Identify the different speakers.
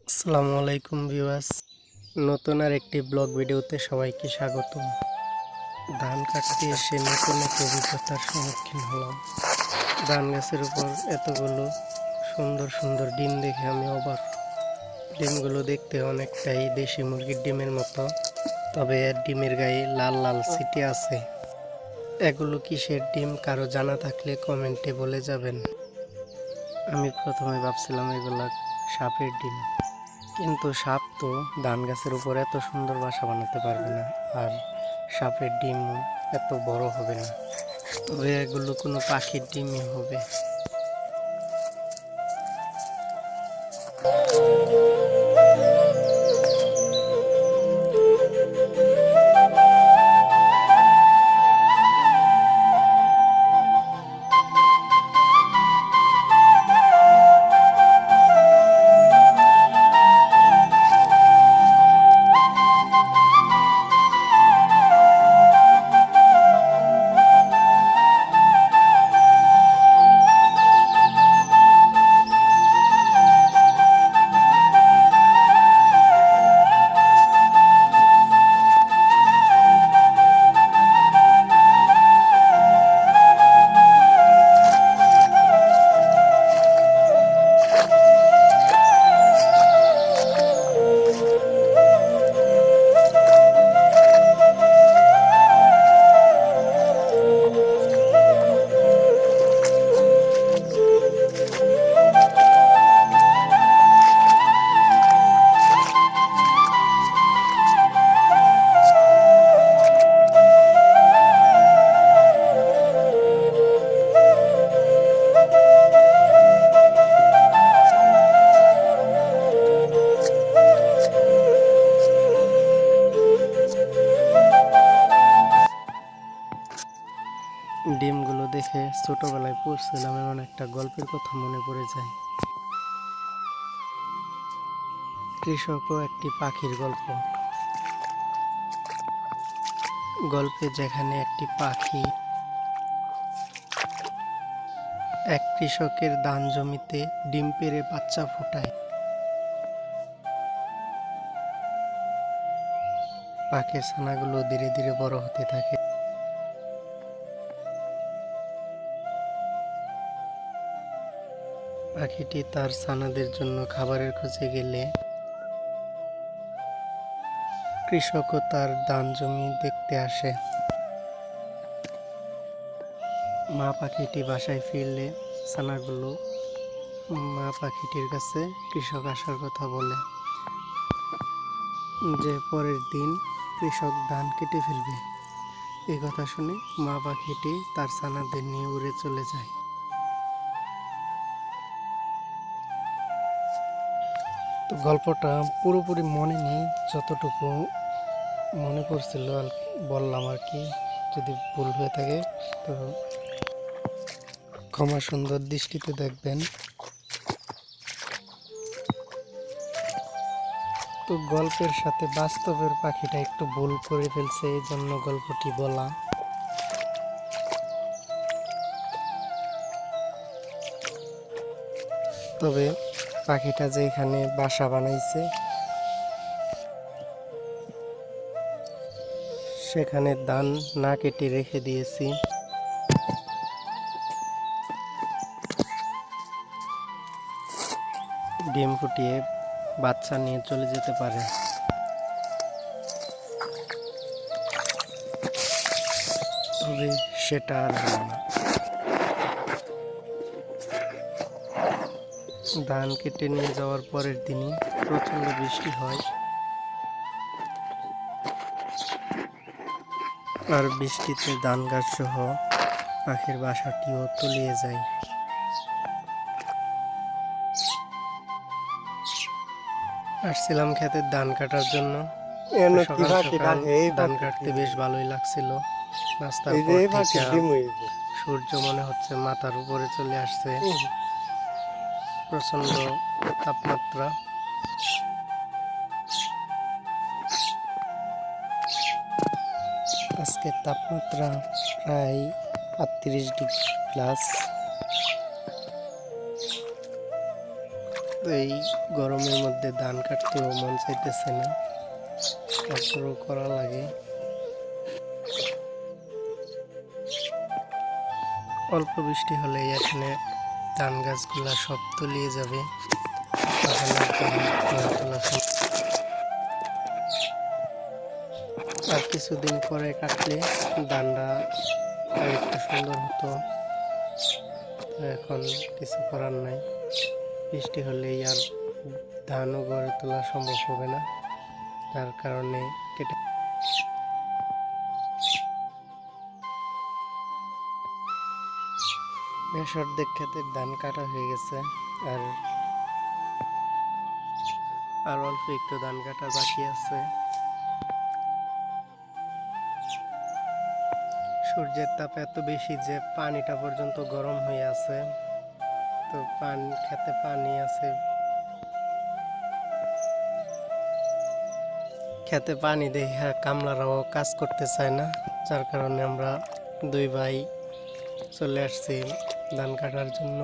Speaker 1: আসসালামু আলাইকুম ভিউয়ার্স, নতুন আর একটি ব্লগ ভিডিওতে সবাইকে স্বাগতম। ধান কাটতে এসে নতুন এক অভিজ্ঞতার সম্মুখীন হলাম। ধান গাছের উপর এতগুলো সুন্দর সুন্দর ডিম দেখে আমি অবাক। ডিমগুলো দেখতে অনেকটাই দেশি মুরগির ডিমের মতো, তবে এর ডিমের গায়ে লাল লাল ছিটে আছে। এগুলো কিসের ডিম কারো জানা থাকলে কমেন্টে বলে যাবেন। আমি প্রথমে ভাবছিলাম এগুলা সাপের ডিম, কিন্তু সাপ তো ধান গাছের উপর এত সুন্দর বাসা বানাতে পারবে না, আর সাপের ডিমও এত বড় হবে না। তবে এগুলো কোনো পাখির ডিমই হবে। ডিমগুলো দেখে ছোটবেলায় পড়ছিলাম এমন একটা গল্পের কথা মনে পড়ে যায়। কৃষক ও একটি পাখির গল্প। গল্পে যেখানে একটি পাখি এক কৃষকের ধান জমিতে ডিম পেড়ে বাচ্চা ফোটায়। পাখির ছানাগুলো ধীরে ধীরে বড় হতে থাকে। পাখিটি তার ছানাদের জন্য খাবারের খোঁজে গেলে কৃষকও তার ধান জমি দেখতে আসে। মা পাখিটি বাসায় ফিরলে ছানাগুলো মা পাখিটির কাছে কৃষক আসার কথা বলে, যে পরের দিন কৃষক ধান কেটে ফেলবে। এই কথা শুনে মা পাখিটি তার ছানাদের নিয়ে উড়ে চলে যায়। তো গল্পটা পুরোপুরি মনে নেই, যতটুকু মনে পড়ছিল বললাম আর কি। যদি ভুল হয়ে থাকে তো ক্ষমা সুন্দর দৃষ্টিতে দেখবেন। তো গল্পের সাথে বাস্তবের পাখিটা একটু ভুল করে ফেলছে, এই জন্য গল্পটি বলা। তবে পাখিটা যেখানে বাসা বানাইছে সেখানে ধান না কেটে রেখে দিয়েছি। ডিম ফুটিয়ে বাচ্চা নিয়ে চলে যেতে পারে। তবে সেটা আর হলো না। ধান কেটে নিয়ে যাওয়ার পরের দিনই প্রচণ্ড বৃষ্টি হয়, আর বৃষ্টিতে ধান গাছ সহ পাখির বাসাটিও তলিয়ে যায়। আসছিলাম খেতে ধান কাটার জন্য। সকাল সকাল ধান কাটতে বেশ ভালোই লাগছিল। রাস্তার পর থেকে সূর্য মনে হচ্ছে মাথার উপরে চলে আসছে। প্রচন্ড তাপমাত্রা। আজকের তাপমাত্রা প্রায় 38 ডিগ্রি প্লাস। এই গরমের মধ্যে ধান কাটতেও মন চাইতেছে না, তারপরেও করা লাগে। অল্প বৃষ্টি হলে এখানে ধান গাছগুলা সব তলিয়ে যাবে, তখন একদম তোলা আর কিছুদিন পরে কাটলে ধানটা আরেকটু সুন্দর হতো। এখন কিছু করার নাই, বৃষ্টি হলেই আর ধানও গড়ে তোলা সম্ভব হবে না, তার কারণে কেটে বেশ অর্ধেক ক্ষেতের ধান কাটা হয়ে গেছে, আর অল্প একটু ধান কাটা বাকি আছে। সূর্যের তাপ এত বেশি যে পানিটা পর্যন্ত গরম হয়ে আছে, তো খেতে পানি আছে, খেতে পানি দেখে কামলারাও কাজ করতে চায় না, যার কারণে আমরা দুই ভাই চলে আসছি ধান কাটার জন্য।